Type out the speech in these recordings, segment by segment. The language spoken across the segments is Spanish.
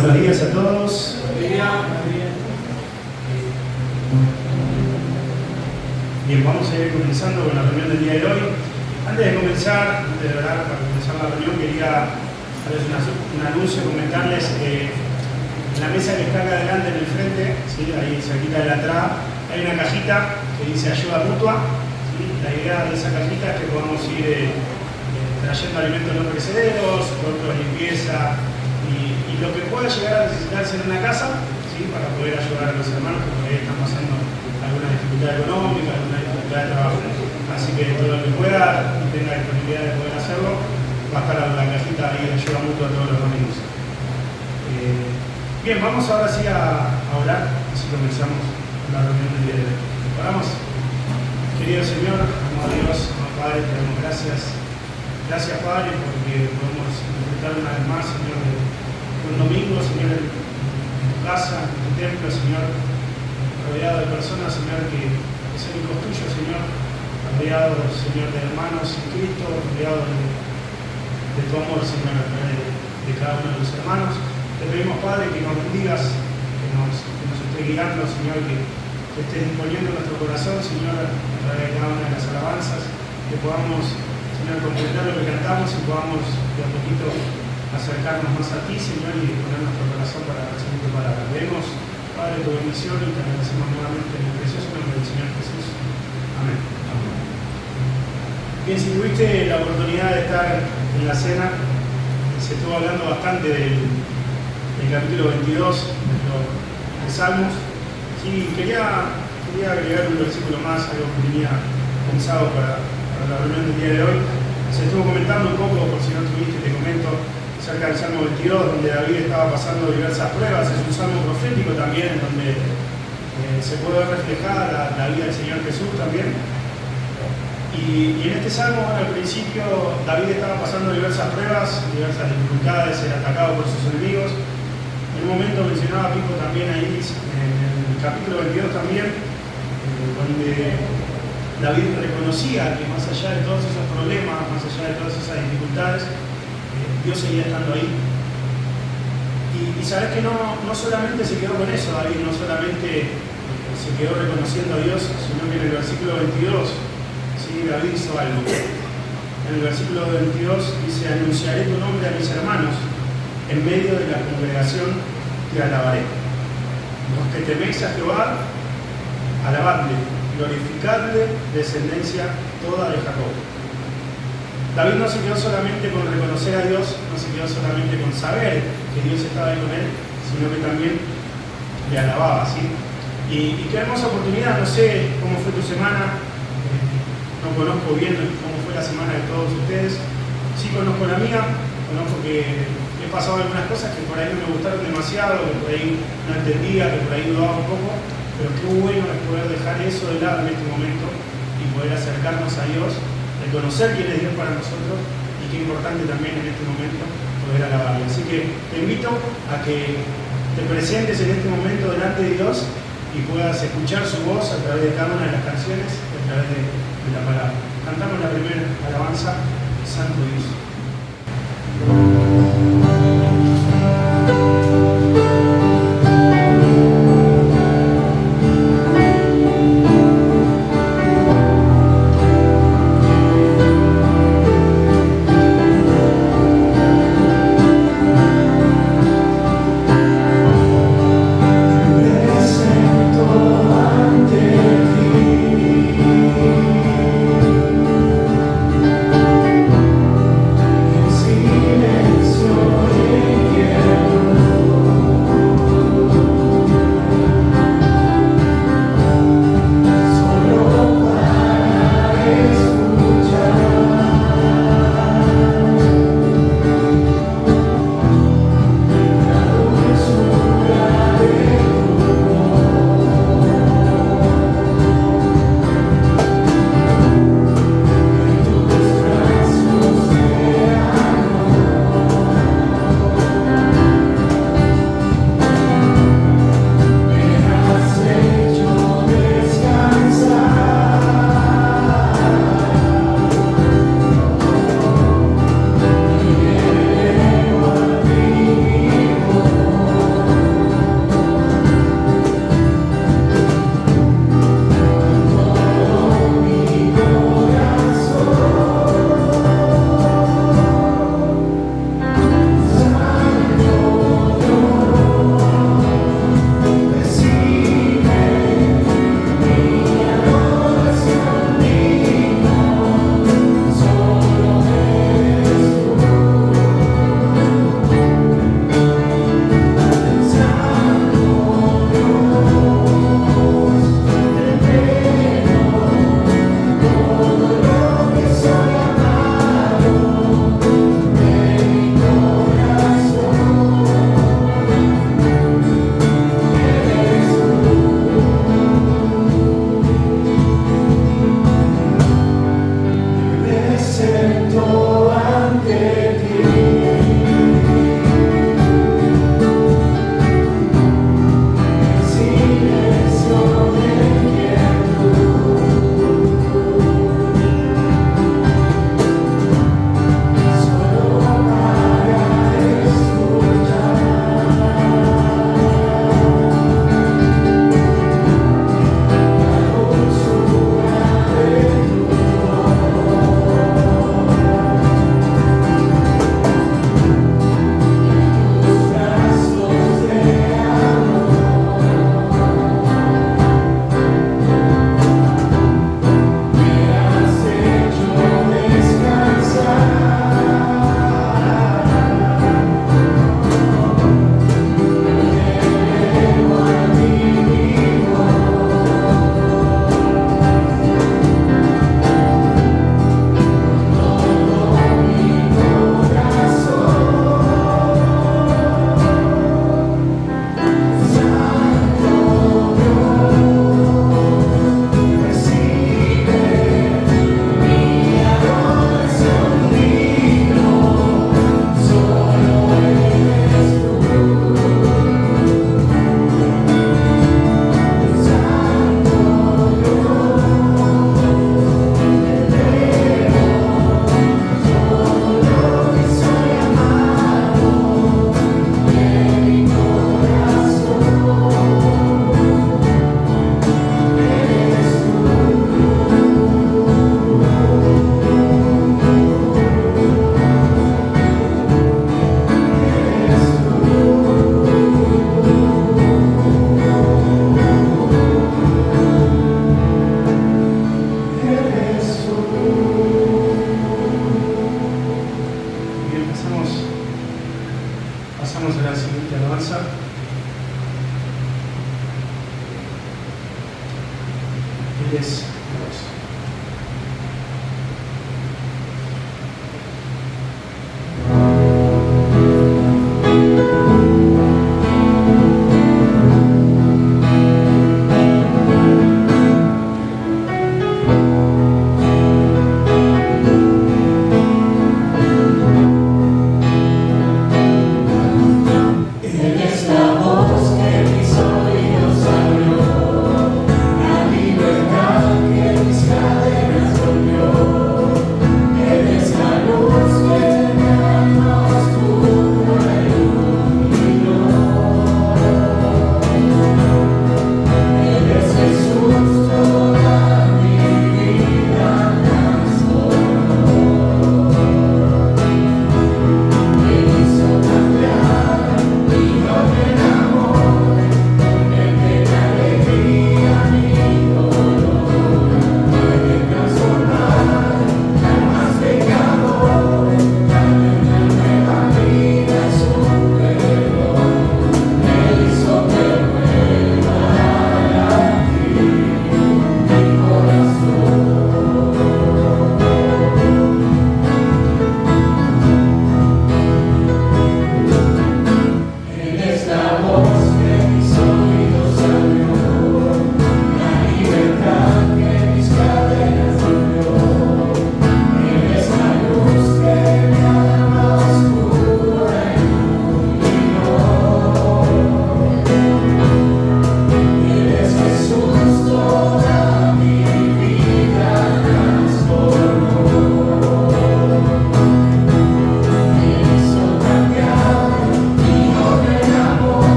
Buenos días a todos. Bien, vamos a ir comenzando con la reunión del día de hoy. Antes de comenzar, de verdad, para comenzar la reunión, quería darles un anuncio, comentarles en la mesa que está acá adelante en el frente, ¿sí? Ahí cerquita de la entrada, hay una cajita que dice ayuda mutua. ¿Sí? La idea de esa cajita es que podamos ir trayendo alimentos no perecederos, productos de limpieza y lo que pueda llegar a necesitarse en una casa, ¿sí? Para poder ayudar a los hermanos que por ahí están pasando alguna dificultad económica, alguna dificultad de trabajo. Así que todo lo que pueda y tenga disponibilidad de poder hacerlo, va a estar la cajita ahí de ayuda mutua todos los domingos. Bien, vamos ahora sí a orar, así comenzamos la reunión del día de hoy. Oramos. Querido Señor, amado Dios, amado Padre, te damos gracias. Gracias, Padre, porque podemos disfrutar una vez más, Señor, de un domingo, Señor, en tu casa, en tu templo, Señor, rodeado de personas, Señor, que son hijos tuyos, Señor, rodeado, Señor, de hermanos en Cristo, rodeado de tu amor, Señor, a través de cada uno de los hermanos. Te pedimos, Padre, que nos bendigas, que nos esté guiando, Señor, que estés disponiendo nuestro corazón, Señor, a través de cada una de las alabanzas, que podamos, Señor, comprender lo que cantamos y podamos de a poquito acercarnos más a ti, Señor, y poner nuestro corazón para recibir tu palabra. Pedimos, Padre, tu bendición y te agradecemos nuevamente en el precioso nombre del Señor Jesús. Amén. Bien, si tuviste la oportunidad de estar en la cena, se estuvo hablando bastante del capítulo 22 de Salmos. Sí, quería agregar un versículo más, algo que tenía pensado para la reunión del día de hoy. Se estuvo comentando un poco, por si no tuviste, te comento, acerca del Salmo 22, donde David estaba pasando diversas pruebas. Es un salmo profético también, en donde se puede ver reflejada la vida del Señor Jesús también. Y en este salmo, bueno, al principio David estaba pasando diversas pruebas, diversas dificultades, era atacado por sus enemigos. En un momento mencionaba Pico también ahí, en el capítulo 22 también, donde David reconocía que más allá de todos esos problemas, más allá de todas esas dificultades, Dios seguía estando ahí. Y sabes que no solamente se quedó con eso, David, no solamente se quedó reconociendo a Dios, sino que en el versículo 22, ¿sí? David hizo algo. En el versículo 22 dice: anunciaré tu nombre a mis hermanos, en medio de la congregación te alabaré. Los que teméis a Jehová, alabadle, glorificadle, descendencia toda de Jacob. David no se quedó solamente con reconocer a Dios, no se quedó solamente con saber que Dios estaba ahí con él, sino que también le alababa, ¿sí? Y qué hermosa oportunidad. No sé cómo fue tu semana, no conozco bien cómo fue la semana de todos ustedes, sí conozco la mía, conozco que he pasado algunas cosas que por ahí no me gustaron demasiado, que por ahí no entendía, que por ahí dudaba un poco, pero qué bueno es poder dejar eso de lado en este momento y poder acercarnos a Dios, reconocer quién es Dios para nosotros y qué importante también en este momento poder alabarle. Así que te invito a que te presentes en este momento delante de Dios y puedas escuchar su voz a través de cada una de las canciones y a través de la palabra. Cantamos la primera alabanza, Santo Dios. Amen. Pasamos a la siguiente alabanza. Él es Dios. Que mis oídos abrió, la libertad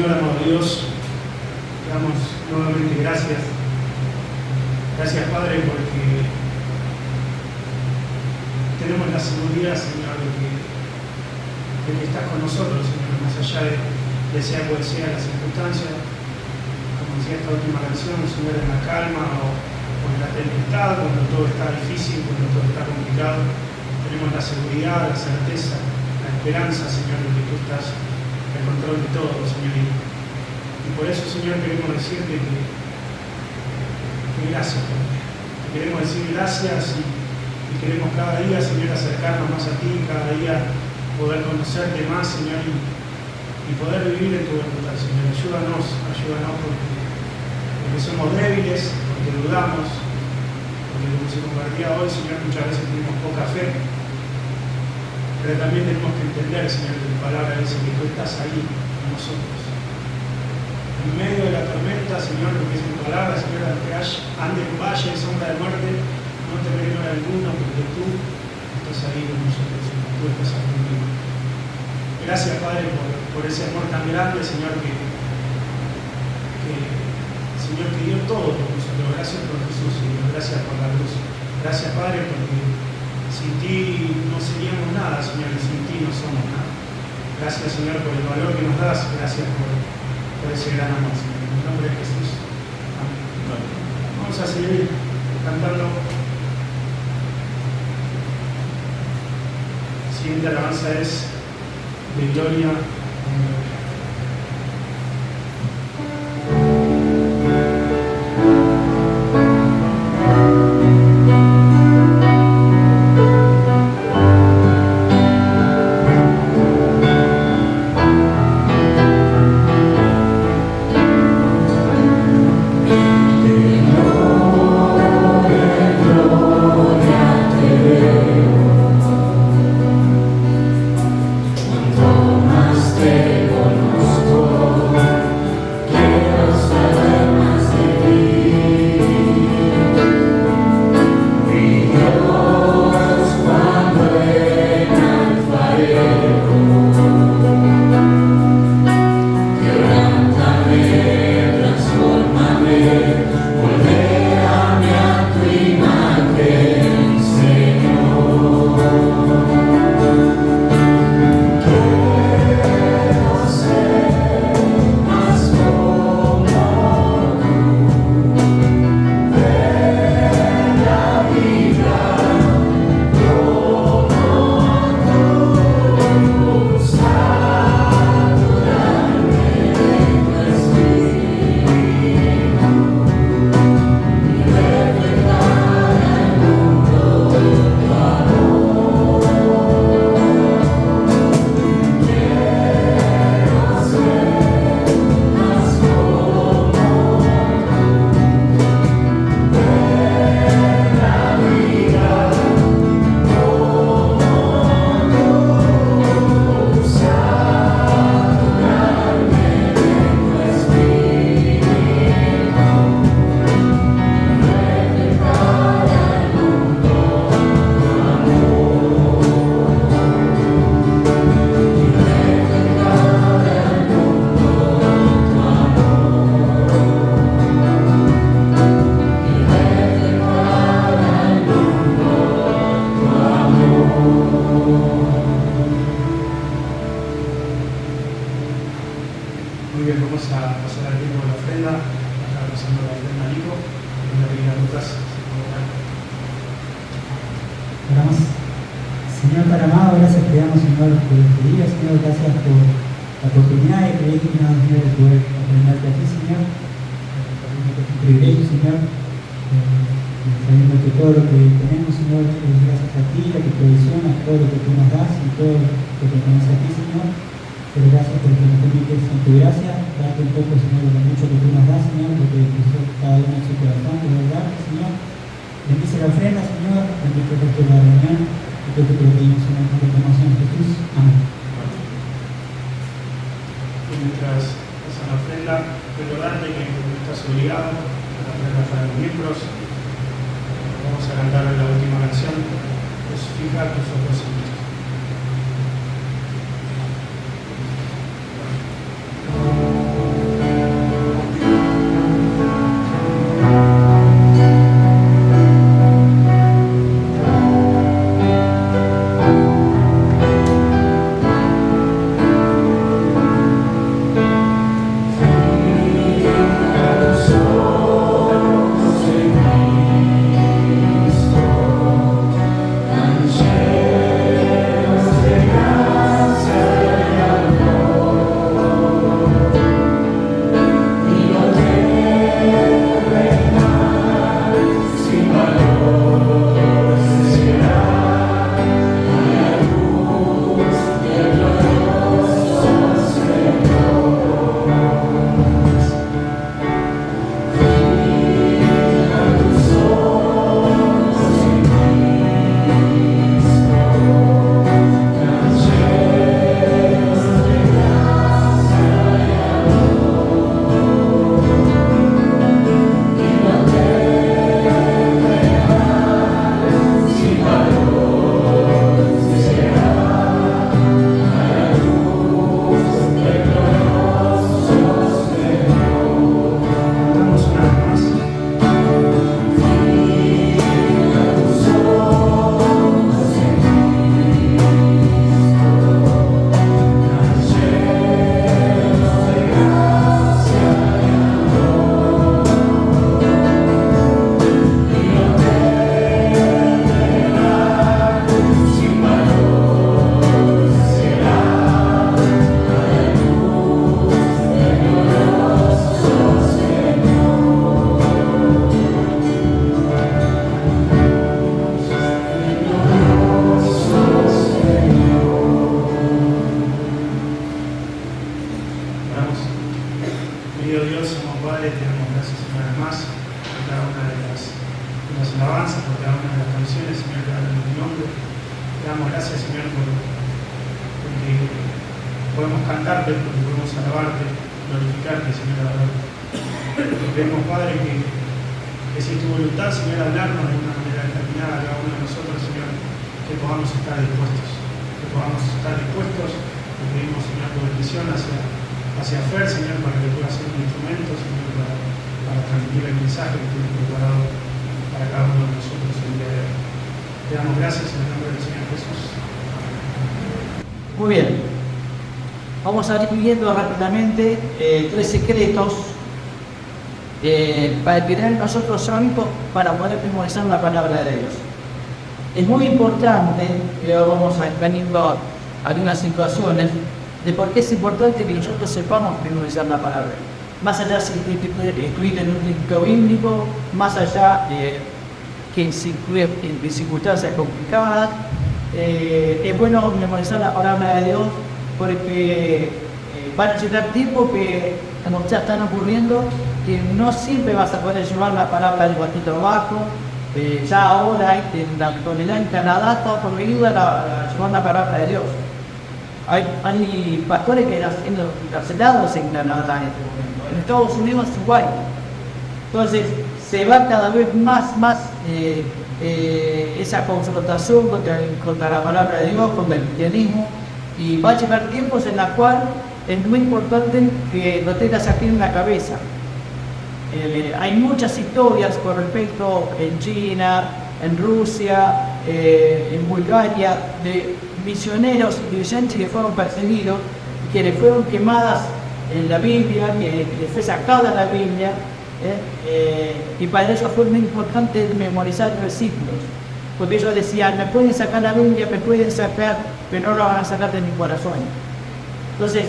Señor, amado Dios, te damos nuevamente gracias. Gracias, Padre, porque tenemos la seguridad, Señor, de que estás con nosotros, Señor, más allá de sea cual sea la circunstancia. Como decía esta última canción, Señor, en la calma o en la tempestad, cuando todo está difícil, cuando todo está complicado, tenemos la seguridad, la certeza, la esperanza, Señor, de que tú estás en control de todo, Señor. Y por eso, Señor, queremos decirte que gracias, Padre. Te queremos decir gracias y queremos cada día, Señor, acercarnos más a ti, cada día poder conocerte más, Señor, y poder vivir en tu voluntad, Señor. Ayúdanos porque somos débiles, porque dudamos, porque como se compartía hoy, Señor, muchas veces tenemos poca fe, pero también tenemos que entender, Señor, que tu palabra dice que tú estás ahí con nosotros. En medio de la tormenta, Señor, porque es tu palabra, Señor, aunque ande en valle de sombra de muerte, no temeré mal alguno, porque tú estás ahí con nosotros, Señor, tú estás ahí conmigo. Gracias, Padre, por ese amor tan grande, Señor, Señor, que dio todo por nosotros. Gracias por Jesús, Señor. Gracias por la cruz. Gracias, Padre, porque sin ti no seríamos nada, Señor, y sin ti no somos nada. Gracias, Señor, por el valor que nos das. Gracias por ese gran amor, Señor. En el nombre de Jesús. Amén. Vamos a seguir cantando. La siguiente alabanza es de gloria. Querido Dios, somos Padre, te damos gracias una vez más por cada una de las alabanzas, por cada una de las canciones, Señor, que hablan en tu nombre. Te damos gracias, Señor, porque podemos cantarte, porque podemos alabarte, glorificarte, Señor, adorarte. Te pedimos, Padre, que si es tu voluntad, Señor, hablarnos de una manera determinada a cada uno de nosotros, Señor, que podamos estar dispuestos. Que podamos estar dispuestos. Te pedimos, Señor, tu bendición hacia Fer, Señor, para que pueda ser un instrumento, Señor, para transmitir el mensaje que tienes preparado para cada uno de nosotros el día de hoy. Te damos gracias en el nombre del Señor Jesús. Muy bien. Vamos a ir viendo rápidamente 3 secretos para tener nosotros hábitos para poder memorizar la palabra de Dios. Es muy importante, y ahora vamos a ir viendo algunas situaciones, de por qué es importante que nosotros sepamos memorizar la palabra. Más allá si incluir en un texto bíblico, más allá de que se incluye en dificultades complicadas, es bueno memorizar la palabra de Dios porque van a llegar tiempos que como ya están ocurriendo, que no siempre vas a poder llevar la palabra de cualquier trabajo. Ya ahora en la actualidad en Canadá está prohibido llevar la palabra de Dios. Hay pastores que están siendo encarcelados en Canadá en este momento. En Estados Unidos igual. Entonces se va cada vez más esa confrontación contra la palabra de Dios, contra el cristianismo, y va a llegar tiempos en los cuales es muy importante que lo tengas aquí en la cabeza. Hay muchas historias con respecto en China, en Rusia, en Bulgaria, de misioneros y dirigentes que fueron perseguidos, que les fueron quemadas en la Biblia, que les fue sacada la Biblia, y para eso fue muy importante memorizar versículos, porque ellos decían, me pueden sacar la Biblia, me pueden sacar, pero no lo van a sacar de mi corazón. Entonces,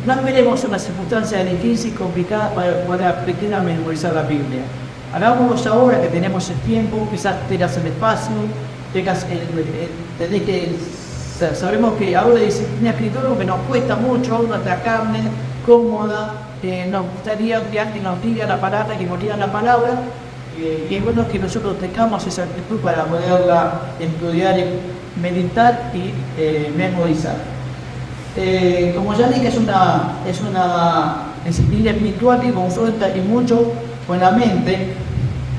no esperemos una circunstancia difícil y complicada para aprender a memorizar la Biblia. Hagámoslo ahora que tenemos el tiempo, quizás tengas el espacio, sabemos que ahora la disciplina escritura que nos cuesta mucho, nuestra carne cómoda, nos gustaría que alguien nos diga la palabra, que nos diga la palabra, y es bueno que nosotros tengamos esa actitud para poderla estudiar, meditar y memorizar. Como ya dije, es una disciplina espiritual que confronta y mucho con la mente,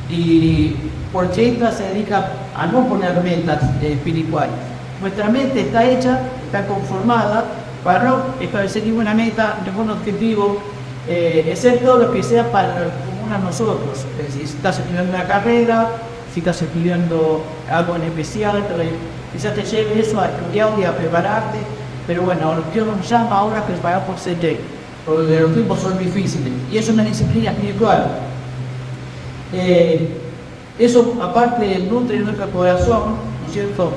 y porque esta se dedica a no poner metas espirituales. Nuestra mente está hecha, está conformada para no establecer ninguna meta, ningún objetivo, excepto lo que sea para común a nosotros. Es decir, si estás estudiando una carrera, si estás estudiando algo en especial, quizás te lleve eso a estudiar y a prepararte. Pero bueno, Dios nos llama ahora a preparar por CT, porque los tiempos son difíciles, y es una disciplina espiritual. Eso, aparte, nutre nuestro corazón, ¿no es cierto?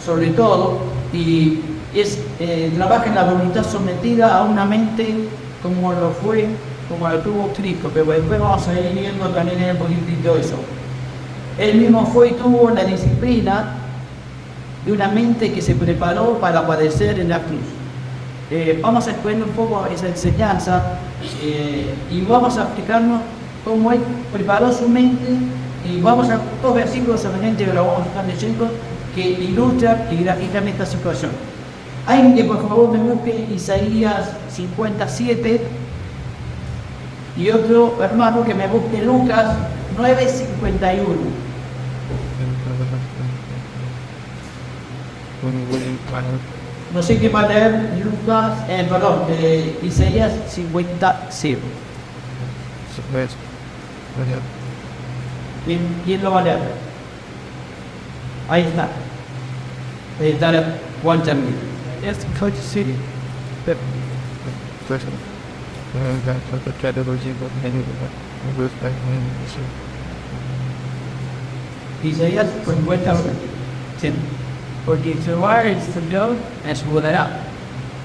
Sobre todo, y trabaja en la voluntad sometida a una mente como lo tuvo Cristo, pero después vamos a ir viendo también en el político eso. Él mismo fue y tuvo la disciplina de una mente que se preparó para padecer en la cruz. Vamos a exponer un poco esa enseñanza y vamos a explicarnos cómo él preparó su mente, y vamos a dos versículos semejantes que lo vamos a estar leyendo que ilustran y grafican esta situación. Alguien que por favor me busque Isaías 57 y otro hermano que me busque Lucas 9:51. No sé qué va a leer Lucas, Isaías 50. ¿Quién lo va a leer? Ahí está. Ahí está Juan también. Isaías 50. Porque Jehová es Señor, me mudará.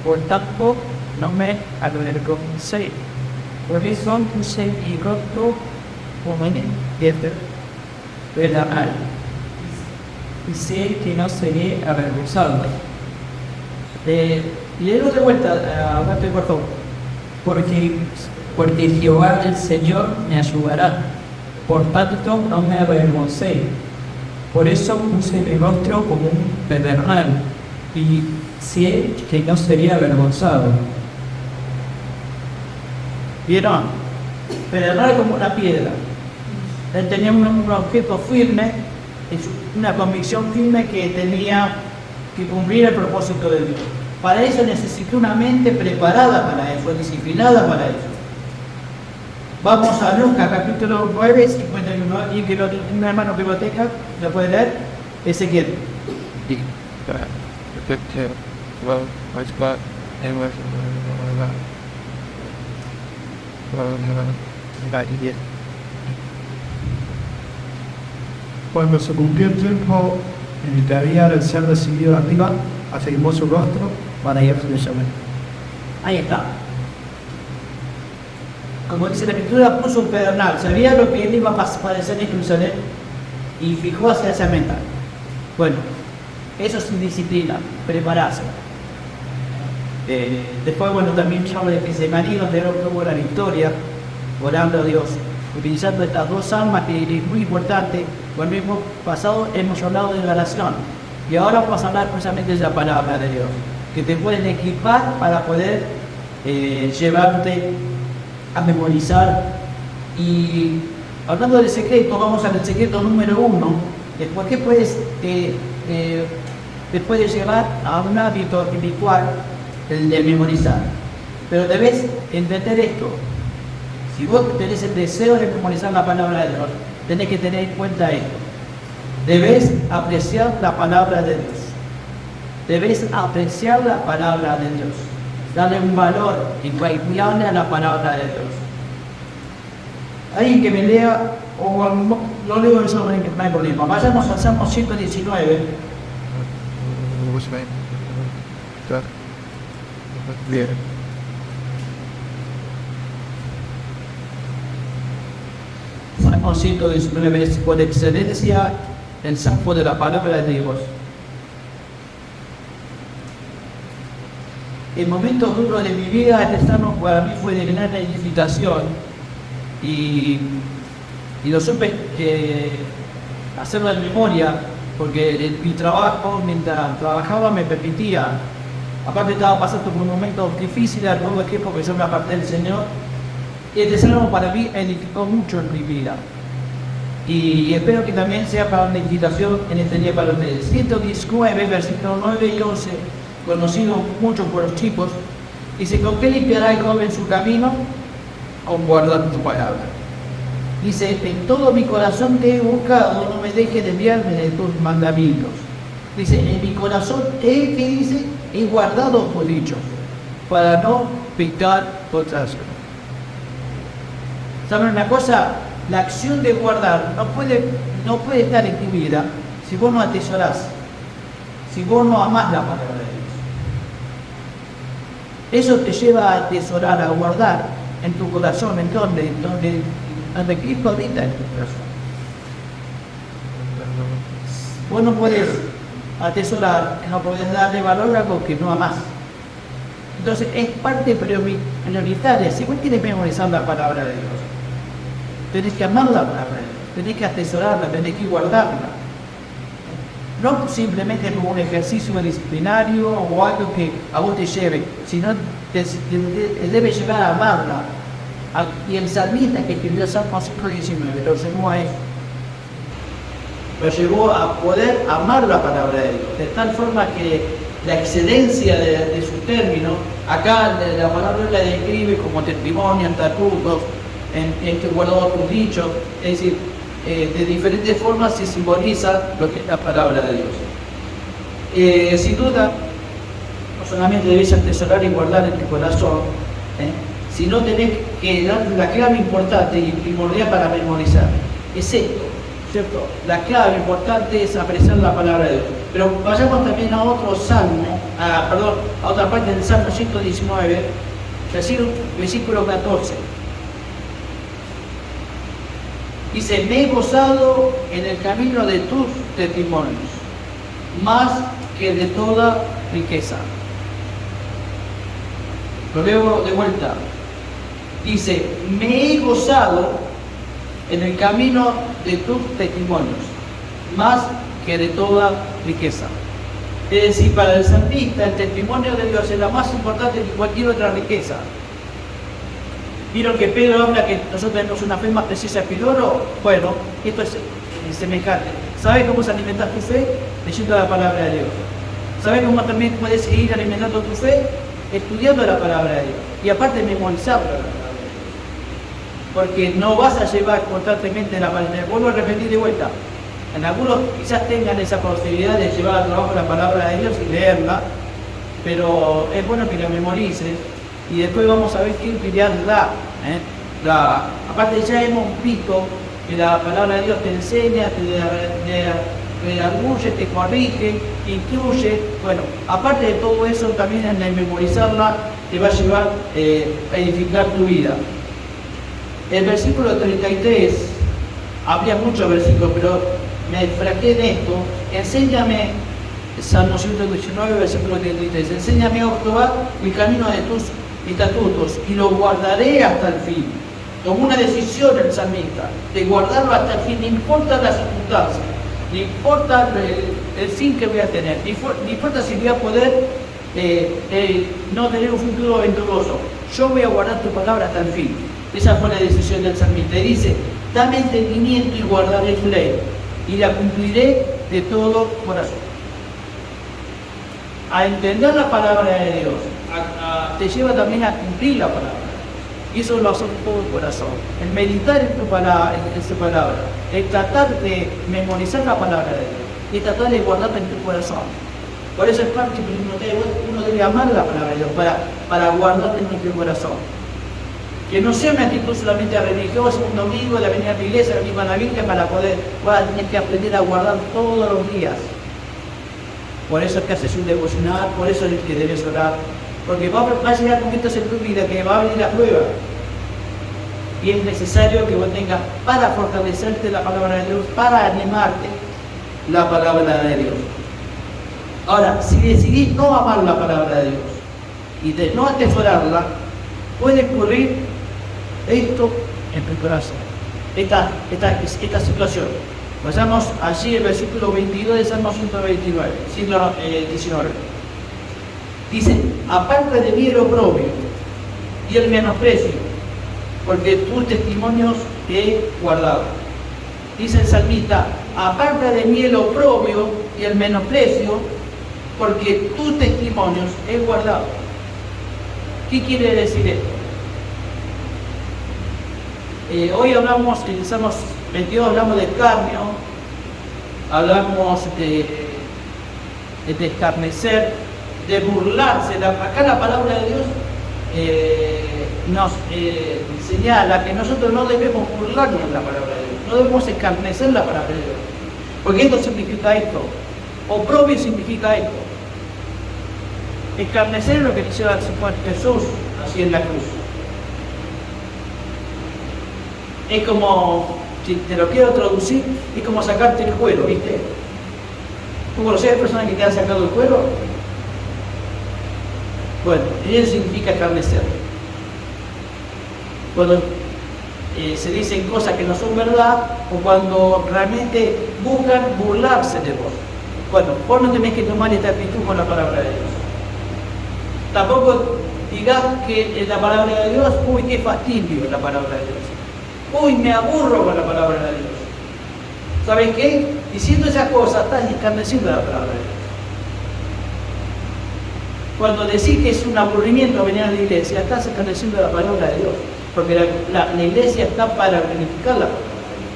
Por tanto, no me avergonce. Porque son y roto como en verdad. Y sé que no seré avergonzado. Léelo de vuelta, por favor. porque Jehová el Señor me ayudará, por tanto no me avergoncé. Por eso puse mi rostro como un pedernal, y sé que no sería avergonzado. ¿Vieron? Pedernal como una piedra. Él tenía un objeto firme, una convicción firme que tenía que cumplir el propósito de Dios. Para eso necesitó una mente preparada para eso, disciplinada para eso. Vamos a Lucas capítulo 9, 51. Y que un hermano biblioteca lo puede leer. Ezequiel. Cuando se cumplió el tiempo en el que había de ser decidido arriba, afirmó su rostro para ir a Jerusalén. Ahí está. Como dice la escritura, puso un pedernal. Sabía lo que él iba a padecer en Jerusalén y fijó hacia esa meta. Bueno, eso es disciplina, prepararse. Después, bueno, también se habla de Getsemaní, donde él obtuvo la victoria, orando a Dios, utilizando estas dos armas que es muy importante. Cuando hemos pasado, hemos hablado de la oración. Y ahora vamos a hablar precisamente de la palabra de Dios, que te pueden equipar para poder llevarte a memorizar. Y hablando del secreto, vamos al secreto número 1. Después que te puede llevar a un hábito habitual, el de memorizar. Pero debes entender esto. Si vos tenés el deseo de memorizar la palabra de Dios, tenés que tener en cuenta esto. Debes apreciar la palabra de Dios. Debes apreciar la palabra de Dios. Darle un valor invaluable a la palabra de Dios. Alguien que me lea, o no leo eso, no hay problema. Vayamos al Salmo 119. Salmo 119 es por excelencia el salmo de la palabra de Dios. El momento duro de mi vida, este salmo para mí fue de gran edificación y lo supe hacerlo en memoria, porque mi trabajo, mientras trabajaba, me permitía. Aparte estaba pasando por un momento difícil al mismo tiempo que yo me aparté del Señor. Y este salmo para mí edificó mucho en mi vida. Y espero que también sea para una edificación en este día para ustedes. 119, versículos 9 y 11, conocido mucho por los chicos, dice: ¿con qué limpiará el joven su camino? Con guardar tu palabra. Dice: en todo mi corazón te he buscado, no me dejes desviarme de tus mandamientos. Dice: en mi corazón he guardado tus dichos, para no pecar contra ti. ¿Saben una cosa? La acción de guardar no puede estar en tu vida si vos no atesorás, si vos no amás la palabra de Dios. Eso te lleva a atesorar, a guardar en tu corazón, en donde Cristo habita en tu corazón. Vos no puedes atesorar, no puedes darle valor a algo que no amás. Entonces es parte prioritaria. Si vos quieres memorizar la palabra de Dios, tenés que amar la palabra de Dios, tenés que atesorarla, tenés que guardarla. No simplemente como un ejercicio disciplinario o algo que a vos te lleve, sino te debe llevar a amarla. Y el salmista que escribió Salmo 119 lo llevó a eso. Lo llevó a poder amar la palabra de Dios, de tal forma que la excelencia de su término, acá la palabra la describe como testimonio, estatutos, en que guardó tus dichos, es decir, de diferentes formas se simboliza lo que es la palabra de Dios. Sin duda, no solamente debes atesorar y guardar en tu corazón, sino tenés que dar la clave importante y primordial para memorizar. Es esto, ¿cierto? La clave importante es apreciar la palabra de Dios. Pero vayamos también a otro salmo, a otra parte del Salmo 119, versículo 14. Dice: me he gozado en el camino de tus testimonios, más que de toda riqueza. Lo leo de vuelta. Dice, me he gozado en el camino de tus testimonios, más que de toda riqueza. Es decir, para el salmista el testimonio de Dios es la más importante que cualquier otra riqueza. ¿Vieron que Pedro habla que nosotros tenemos una fe más precisa que el oro? Bueno, esto es semejante. ¿Sabes cómo se alimenta tu fe? Leyendo la palabra de Dios. ¿Sabes cómo también puedes seguir alimentando tu fe? Estudiando la palabra de Dios. Y aparte memorizando la palabra de Dios. Porque no vas a llevar constantemente la palabra. Vuelvo a repetir de vuelta. En algunos quizás tengan esa posibilidad de llevar al trabajo la palabra de Dios y leerla, pero es bueno que la memorices y después vamos a ver qué utilidad da. Aparte ya hemos visto que la palabra de Dios te enseña, te redarguye, te corrige, te instruye. Bueno, aparte de todo eso, también en el memorizarla te va a llevar a edificar tu vida. El versículo 33, habría muchos versículos, pero me fraqué en esto. Enséñame, Salmo 119, versículo 33, enséñame, oh Jehová, mi camino de tus estatutos y lo guardaré hasta el fin. Tomó una decisión el salmista de guardarlo hasta el fin, no importa las circunstancias, no importa el fin que voy a tener, no importa si voy a poder no tener un futuro aventuroso, yo voy a guardar tu palabra hasta el fin. Esa fue la decisión del salmista. Y dice, dame entendimiento y guardaré tu ley, y la cumpliré de todo corazón. A entender la palabra de Dios te lleva también a cumplir la palabra. Y eso lo hace todo el corazón. El meditar en su palabra, el tratar de memorizar la palabra de Dios, y tratar de guardarla en tu corazón. Por eso es parte que uno debe amar la palabra de Dios para guardarla en nuestro corazón. Que no sea una actitud solamente religiosa, un domingo de venir a la iglesia, venir a la Biblia para poder, vas a tener que aprender a guardar todos los días. Por eso es que haces un devocional, por eso es que debes orar. Porque va a llegar momentos en tu vida que va a venir la prueba. Y es necesario que vos tengas para fortalecerte la palabra de Dios, para animarte la palabra de Dios. Ahora, si decidís no amar la palabra de Dios y de no atesorarla, puede ocurrir esto en tu corazón, esta situación. Pasamos allí el versículo 22 de Salmo 129, siglo 19. Dice, aparte de mí el oprobio y el menosprecio, porque tus testimonios he guardado. Dice el salmista, aparte de mí el oprobio y el menosprecio, porque tus testimonios he guardado. ¿Qué quiere decir esto? Hoy hablamos, en Salmos 22 hablamos de escarnio, hablamos de escarnecer, de burlarse. Acá la palabra de Dios nos señala que nosotros no debemos burlarnos de la palabra de Dios, no debemos escarnecer la palabra de Dios, porque esto significa esto, oprobio significa esto. Escarnecer es lo que dice Jesús así en la cruz. Es como, si te lo quiero traducir, es como sacarte el cuero, ¿viste? ¿Tú conocés a personas que te han sacado el cuero? Bueno, eso significa escarnecer. Cuando se dicen cosas que no son verdad, o cuando realmente buscan burlarse de vos. Bueno, vos no tenés que tomar esta actitud con la palabra de Dios. Tampoco digas que la palabra de Dios, uy, qué fastidio la palabra de Dios. Uy, me aburro con la palabra de Dios. ¿Sabes qué? Diciendo esas cosas, estás escarneciendo la palabra de Dios. Cuando decís que es un aburrimiento venir a la iglesia, estás escarneciendo la palabra de Dios. Porque la iglesia está para verificar la palabra de Dios.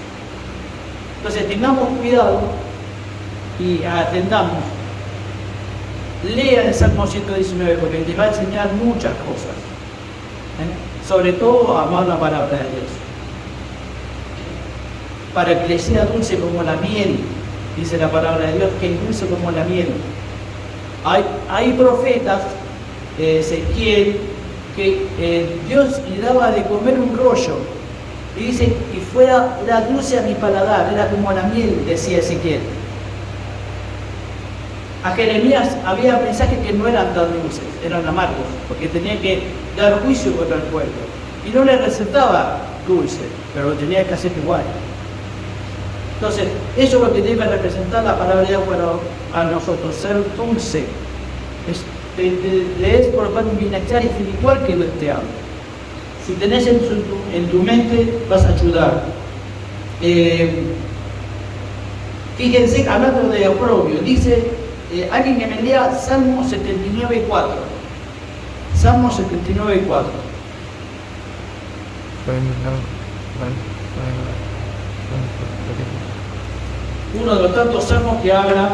Entonces, tengamos cuidado y atendamos. Lea el Salmo 119 porque te va a enseñar muchas cosas. Sobre todo, amar la palabra de Dios. Para que le sea dulce como la miel, dice la palabra de Dios, que es dulce como la miel. Hay profetas, Ezequiel, que Dios le daba de comer un rollo. Y dice que era dulce a mi paladar, era como la miel, decía Ezequiel. A Jeremías había mensajes que no eran tan dulces, eran amargos, porque tenía que dar juicio contra el pueblo. y no le recetaba dulce, pero lo tenía que hacer igual. Entonces, eso es lo que debe representar la palabra de Dios para nosotros, ser dulce. Es por lo cual un bienestar espiritual que Dios te habla. Si tenés en tu mente, vas a ayudar. Fíjense, hablando de oprobio, dice, alguien que me lea Salmo 79:4. Salmo 79:4. Uno de los tantos salmos que habla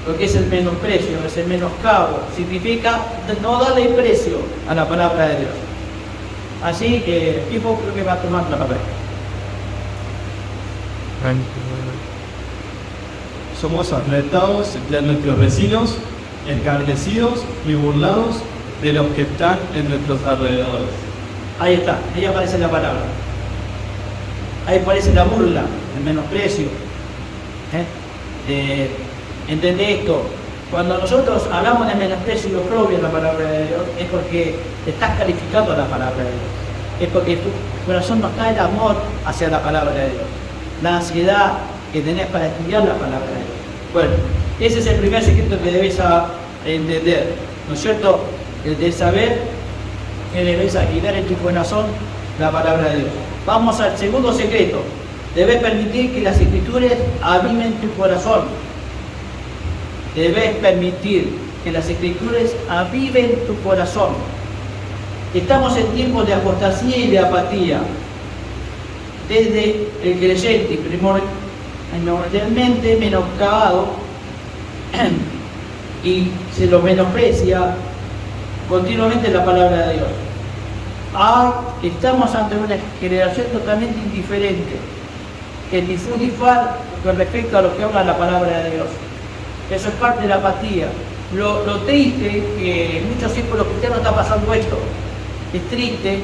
lo que es el menosprecio, es el menoscabo, significa no darle precio a la palabra de Dios. Así que Pipo creo que va a tomar la palabra. Somos afrentados entre nuestros vecinos, encarnecidos y burlados de los que están en nuestros alrededores. Ahí está, ahí aparece la palabra. Ahí aparece la burla, el menosprecio. ¿Entendés esto? Cuando nosotros hablamos de menosprecio y oprobio en la palabra de Dios, es porque estás calificando la palabra de Dios. Es porque tu corazón no está el amor hacia la palabra de Dios. La ansiedad que tenés para estudiar la palabra de Dios. Bueno, ese es el primer secreto que debes entender, ¿no es cierto? El de saber que debes guiar en tu corazón la palabra de Dios. Vamos al segundo secreto. Debes permitir que las escrituras aviven tu corazón. Debes permitir que las escrituras aviven tu corazón. Estamos en tiempos de apostasía y de apatía. Desde el creyente primordialmente menoscabado y se lo menosprecia continuamente la palabra de Dios. Estamos ante una generación totalmente indiferente, que difunde con respecto a lo que habla la palabra de Dios. Eso es parte de la apatía. Lo triste que en muchos círculos cristianos está pasando esto. Es triste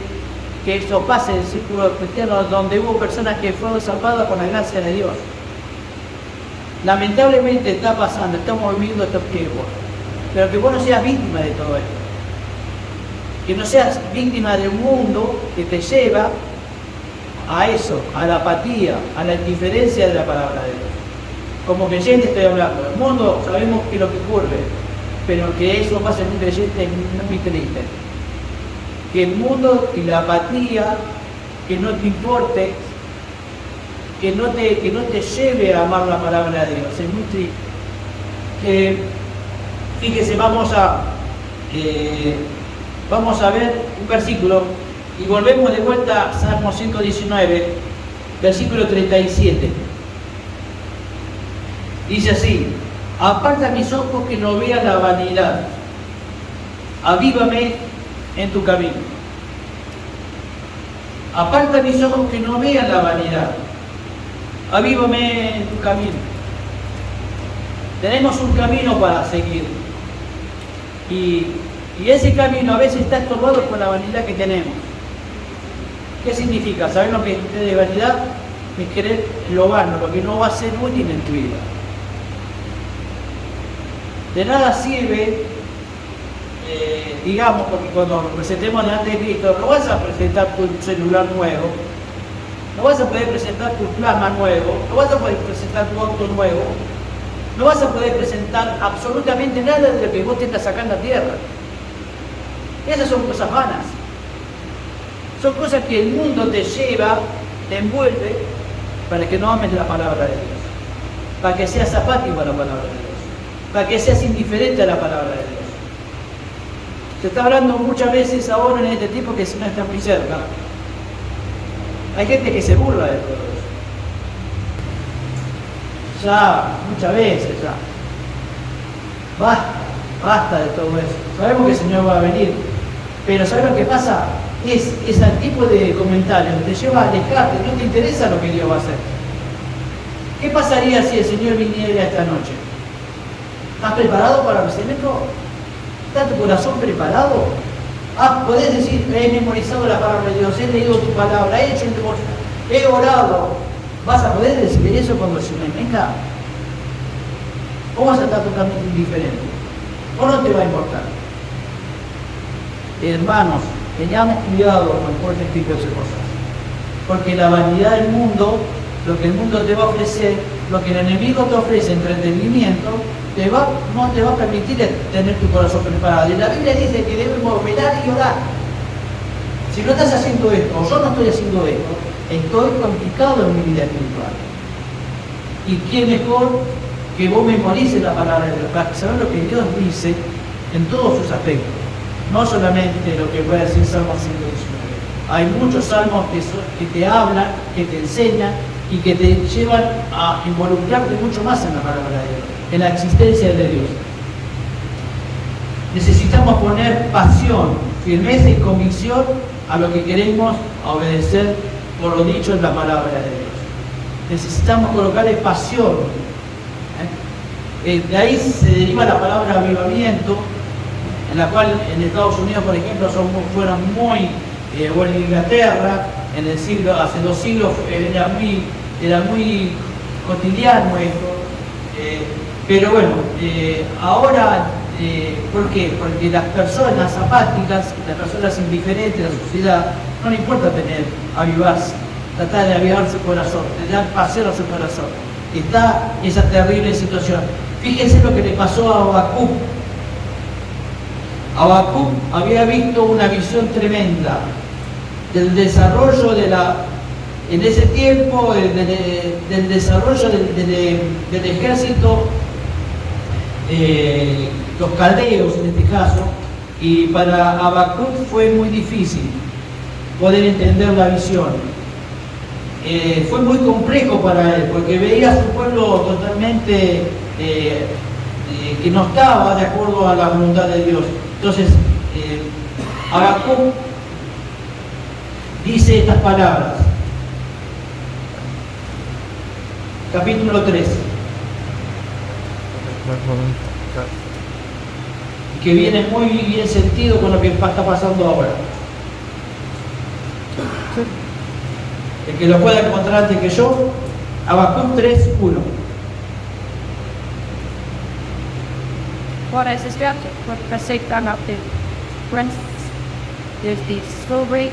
que eso pase en círculos cristianos donde hubo personas que fueron salvadas con la gracia de Dios. Lamentablemente está pasando, estamos viviendo estos tiempos. Pero que vos no seas víctima de todo esto. Que no seas víctima de un mundo que te lleva a eso, a la apatía, a la indiferencia de la palabra de Dios. Como creyente estoy hablando. El mundo sabemos que es lo que ocurre, pero que eso pasa en un creyente es muy triste. Que el mundo y la apatía, que no te importe, que no te lleve a amar la palabra de Dios, es muy triste. Fíjese, vamos a ver un versículo y volvemos de vuelta a Salmo 119, versículo 37. Dice así: aparta mis ojos que no vean la vanidad, avívame en tu camino. Aparta mis ojos que no vean la vanidad, avívame en tu camino. Tenemos un camino para seguir y ese camino a veces está estorbado por la vanidad que tenemos. ¿Qué significa? ¿Saben lo que es de vanidad? Es querer lo vano, lo que no va a ser útil en tu vida. De nada sirve, digamos, porque cuando nos presentemos delante de Cristo, no vas a presentar tu celular nuevo, no vas a poder presentar tu plasma nuevo, no vas a poder presentar tu auto nuevo, no vas a poder presentar absolutamente nada de lo que vos te estás sacando a tierra. Esas son cosas vanas. Son cosas que el mundo te lleva, te envuelve, para que no ames la palabra de Dios, para que seas apático a la palabra de Dios, para que seas indiferente a la palabra de Dios. Se está hablando muchas veces ahora en este tiempo que no está muy cerca. Hay gente que se burla de todo eso. Ya, muchas veces ya. Basta de todo eso. Sabemos que el Señor va a venir, pero ¿sabes lo que pasa? Es ese tipo de comentarios que te lleva a alejarte, no te interesa lo que Dios va a hacer. ¿Qué pasaría si el Señor viniera esta noche? ¿Estás preparado para recibirlo? ¿Está tu corazón preparado? Podés decir, he memorizado la palabra de Dios, he leído tu palabra, he hecho el devoción, he orado. ¿Vas a poder recibir eso cuando el Señor venga? ¿O vas a estar totalmente indiferente? ¿O no te va a importar? Hermanos, tengamos cuidado con este tipo de cosas. Porque la vanidad del mundo, lo que el mundo te va a ofrecer, lo que el enemigo te ofrece, entretenimiento, no te va a permitir tener tu corazón preparado. Y la Biblia dice que debemos velar y orar. Si no estás haciendo esto, o yo no estoy haciendo esto, estoy complicado en mi vida espiritual. ¿Y quién mejor que vos memorices la palabra de Dios para saber lo que Dios dice en todos sus aspectos? No solamente lo que puede decir Salmo 119. Hay muchos salmos que te hablan, que te enseñan y que te llevan a involucrarte mucho más en la palabra de Dios, en la existencia de Dios. Necesitamos poner pasión, firmeza y convicción a lo que queremos obedecer por lo dicho en la palabra de Dios. Necesitamos colocarle pasión. De ahí se deriva la palabra avivamiento, en la cual en Estados Unidos, por ejemplo, fueron muy, o en Inglaterra, hace 2 siglos, era muy cotidiano esto. Pero bueno, ahora, ¿por qué? Porque las personas apáticas, las personas indiferentes de la sociedad, no le importa avivarse, tratar de avivar su corazón, de dar paseo a su corazón. Está esa terrible situación. Fíjense lo que le pasó a Habacuc. Habacuc había visto una visión tremenda del desarrollo en ese tiempo, del desarrollo del ejército, los caldeos en este caso, y para Habacuc fue muy difícil poder entender la visión. Fue muy complejo para él, porque veía a su pueblo totalmente que no estaba de acuerdo a la voluntad de Dios. Entonces, Habacuc dice estas palabras, capítulo 3, que viene muy bien sentido con lo que está pasando ahora. El que lo pueda encontrar antes que yo, Habacuc 3:1. What is instructed for forsake them up the rents. There's the slow break.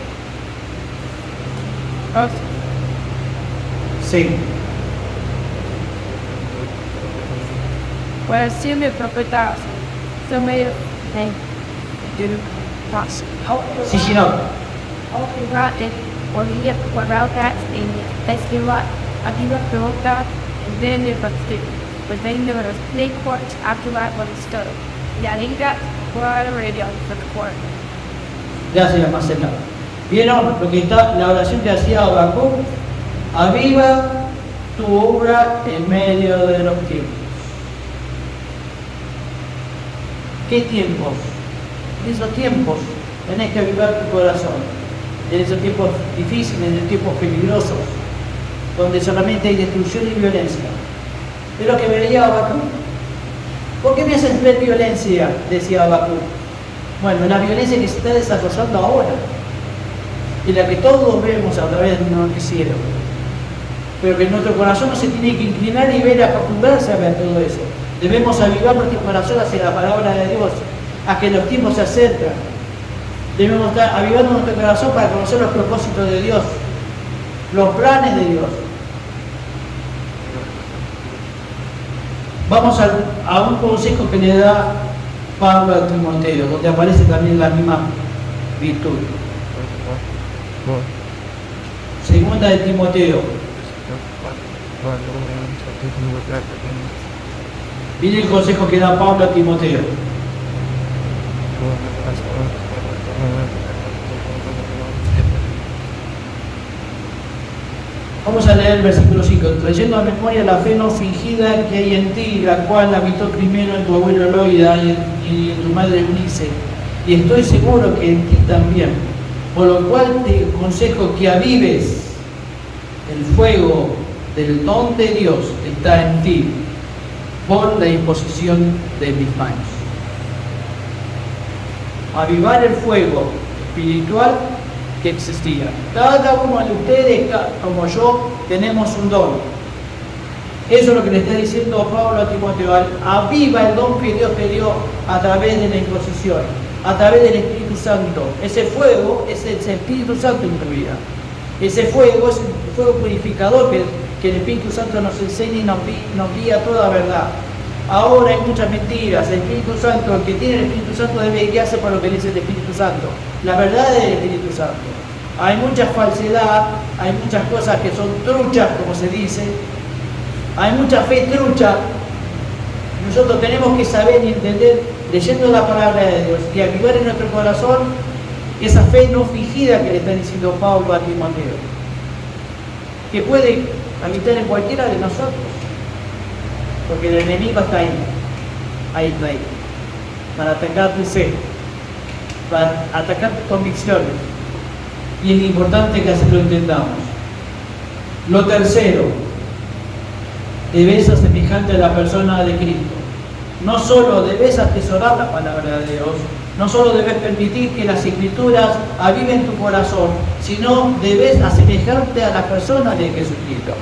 Sí. Whereas Simi Prophetas, so may they do pass. Sí, no. All the right or he get what route that in let's give what I give up the road that and then they but stick. But then there was snake court after that one stood. Yeah, I think that's what I radio for the court. Gracias, Marcela. ¿Vieron lo que la oración que hacía Habacuc? Aviva tu obra en medio de los tiempos. ¿Qué tiempos? En esos tiempos tenés que avivar tu corazón. En esos tiempos difíciles, en esos tiempos peligrosos, donde solamente hay destrucción y violencia. Es lo que veía Habacuc. ¿Por qué me haces ver violencia? Decía Habacuc. Bueno, la violencia que se está desarrollando ahora, y la que todos vemos a través de un noticiero, pero que nuestro corazón no se tiene que inclinar y ver, acostumbrarse a ver todo eso. Debemos avivar nuestro corazón hacia la palabra de Dios, a que los tiempos se acercan. Debemos estar avivando nuestro corazón para conocer los propósitos de Dios, los planes de Dios. Vamos a un consejo que le da Pablo a Timoteo, donde aparece también la misma virtud. Segunda de Timoteo. Mire el consejo que da Pablo a Timoteo. Vamos a leer el versículo 5. Trayendo a memoria la fe no fingida que hay en ti, la cual habitó primero en tu abuelo Loida y en tu madre Eunice, y estoy seguro que en ti también. Por lo cual te aconsejo que avives el fuego del don de Dios que está en ti por la imposición de mis manos. Avivar el fuego espiritual que existía. Cada uno de ustedes, como yo, tenemos un don. Eso es lo que le está diciendo Pablo a Timoteo. Aviva el don que Dios te dio a través de la imposición. a través del Espíritu Santo. Ese fuego es el Espíritu Santo en tu vida. Ese fuego es el fuego purificador que el Espíritu Santo nos enseña y nos guía a toda verdad. Ahora hay muchas mentiras. El Espíritu Santo, el que tiene el Espíritu Santo debe guiarse por lo que dice el Espíritu Santo. La verdad es del Espíritu Santo. Hay mucha falsedad, hay muchas cosas que son truchas, como se dice. Hay mucha fe trucha. Nosotros tenemos que saber y entender, leyendo la palabra de Dios, y avivar en nuestro corazón esa fe no fingida que le está diciendo Pablo a Timoteo, que puede habitar en cualquiera de nosotros, porque el enemigo está ahí, para atacar tu fe, para atacar tus convicciones, y es importante que así lo entendamos. Lo tercero, debes ser semejante a la persona de Cristo. No solo debes atesorar la palabra de Dios, no solo debes permitir que las escrituras aviven tu corazón, sino debes asemejarte a la persona de Jesucristo.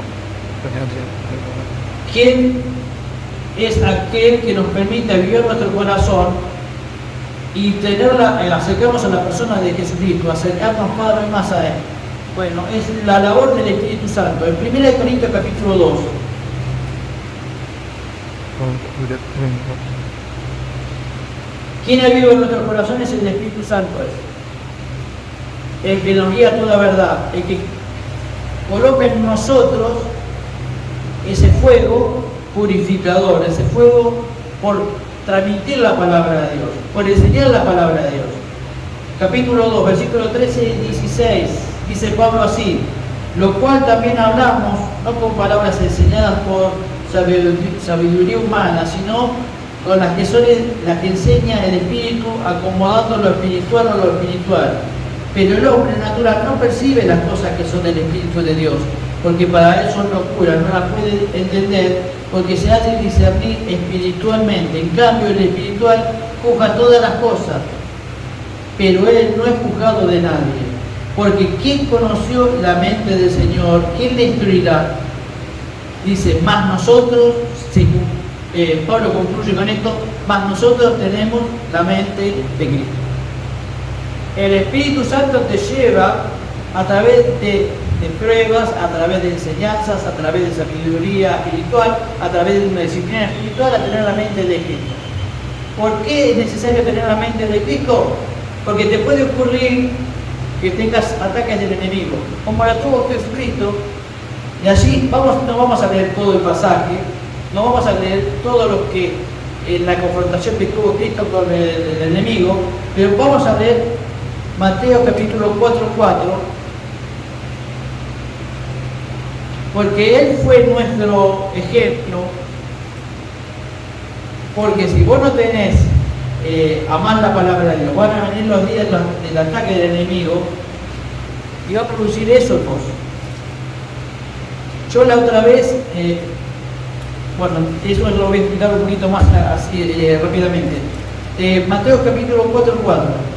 ¿Quién es aquel que nos permite vivir nuestro corazón y acercarnos a la persona de Jesucristo, acercarnos cada vez más a Él? Bueno, es la labor del Espíritu Santo. En 1 Corintios capítulo 2. ¿Quién ha vivido en nuestros corazones? El Espíritu Santo es el que nos guía a toda verdad, el que coloca en nosotros ese fuego purificador, ese fuego por transmitir la palabra de Dios, por enseñar la palabra de Dios. Capítulo 2, versículos 13 y 16, dice Pablo así: lo cual también hablamos, no con palabras enseñadas por sabiduría humana, sino con las que enseña el Espíritu, acomodando lo espiritual a lo espiritual. Pero el hombre natural no percibe las cosas que son del Espíritu de Dios, porque para él son locura, no las puede entender, porque se hace discernir espiritualmente. En cambio, el espiritual juzga todas las cosas, pero él no es juzgado de nadie. Porque ¿quién conoció la mente del Señor? ¿Quién le instruirá? Dice, más nosotros, Pablo concluye con esto, más nosotros tenemos la mente de Cristo. El Espíritu Santo te lleva a través de pruebas, a través de enseñanzas, a través de sabiduría espiritual, a través de una disciplina espiritual, a tener la mente de Cristo. ¿Por qué es necesario tener la mente de Cristo? Porque te puede ocurrir que tengas ataques del enemigo, como la tuvo Jesucristo. Y así no vamos a leer todo el pasaje, no vamos a leer todo lo que en la confrontación que tuvo Cristo con el enemigo, pero vamos a leer Mateo capítulo 4:4, porque Él fue nuestro ejemplo. Porque si vos no tenés amar la palabra de Dios, van a venir los días del ataque del enemigo y va a producir eso en vos. Yo la otra vez, eso lo voy a explicar un poquito más así rápidamente. Mateo capítulo 4:4.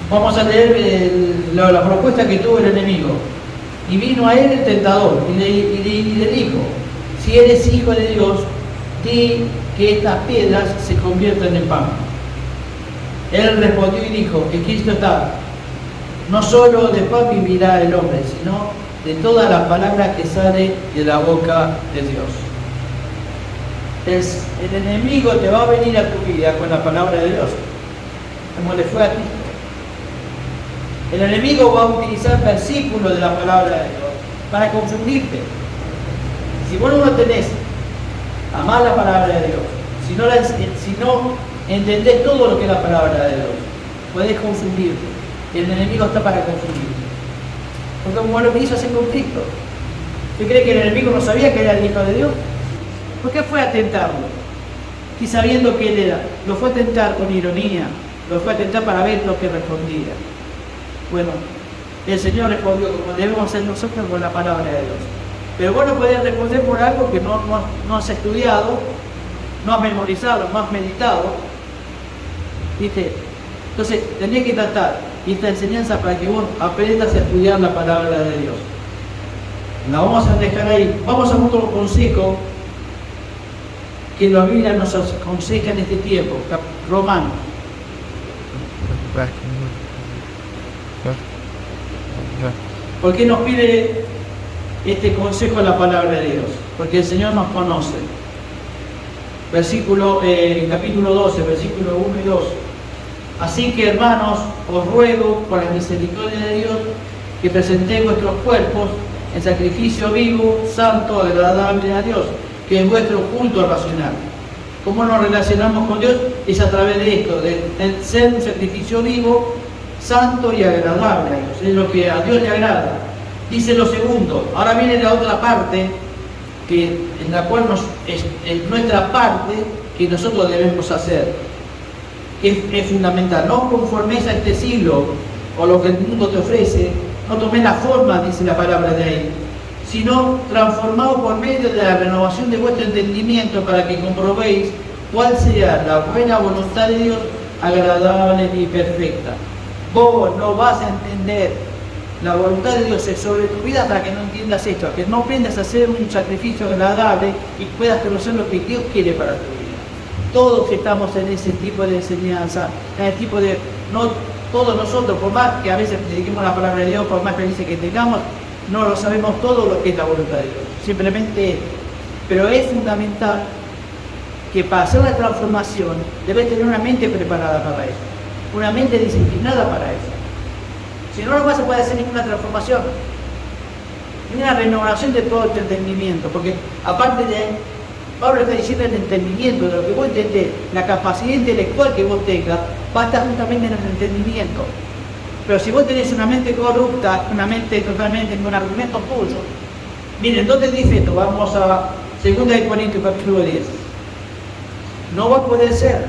Vamos a leer la propuesta que tuvo el enemigo. Y vino a él el tentador y le dijo: si eres hijo de Dios, di que estas piedras se conviertan en pan. Él respondió y dijo: escrito está, no solo de pan vivirá el hombre, sino de toda la palabra que sale de la boca de Dios. El enemigo te va a venir a tu vida con la palabra de Dios, como le fue a Cristo. El enemigo va a utilizar versículos de la palabra de Dios para confundirte. Si vos no tenés amar la palabra de Dios, si no entendés todo lo que es la palabra de Dios, podés confundirte. El enemigo está para confundirte. Porque como lo que hizo hacer con Cristo. ¿Usted cree que el enemigo no sabía que era el Hijo de Dios? ¿Por qué fue a tentarlo? Y sabiendo que él era, lo fue a tentar con ironía, lo fue a tentar para ver lo que respondía. Bueno, el Señor respondió como debemos hacer nosotros con la palabra de Dios. Pero vos no podés responder por algo que no has estudiado, no has memorizado, no has meditado. ¿Viste? Entonces, tenés que tratar esta enseñanza para que vos aprendas a estudiar la palabra de Dios. La vamos a dejar ahí. Vamos a otro consejo que la Biblia nos aconseja en este tiempo. Romanos. ¿Por qué nos pide este consejo en la palabra de Dios? Porque el Señor nos conoce. Capítulo 12, versículos 1 y 2. Así que, hermanos, os ruego por la misericordia de Dios que presentéis vuestros cuerpos en sacrificio vivo, santo, agradable a Dios, que es vuestro culto racional. ¿Cómo nos relacionamos con Dios? Es a través de esto, de ser un sacrificio vivo, santo y agradable a Dios. Es lo que a Dios le agrada. Dice lo segundo. Ahora viene la otra parte, en la cual es nuestra parte que nosotros debemos hacer, que es fundamental. No conforméis a este siglo o lo que el mundo te ofrece, no toméis la forma, dice la palabra de ahí, sino transformados por medio de la renovación de vuestro entendimiento, para que comprobéis cuál sea la buena voluntad de Dios, agradable y perfecta. Vos no vas a entender la voluntad de Dios sobre tu vida hasta que no entiendas esto, que no aprendas a hacer un sacrificio agradable y puedas conocer lo que Dios quiere para tu vida. Todos estamos en ese tipo de enseñanza, en el tipo de... No todos nosotros, por más que a veces dediquemos la palabra de Dios, por más felices que tengamos, no lo sabemos todo lo que es la voluntad de Dios. Simplemente, pero es fundamental que para hacer la transformación debes tener una mente preparada para eso, una mente disciplinada para eso. Si no, no vas a poder hacer ninguna transformación, ni una renovación de todo tu entendimiento, porque aparte de, Pablo está diciendo el entendimiento, de lo que vos entendés, la capacidad intelectual que vos tengas, va a estar justamente en el entendimiento. Pero si vos tenés una mente corrupta, una mente totalmente con argumentos tuyos, miren, ¿dónde dice esto? Vamos a 2 Corintios capítulo 10. No va a poder ser.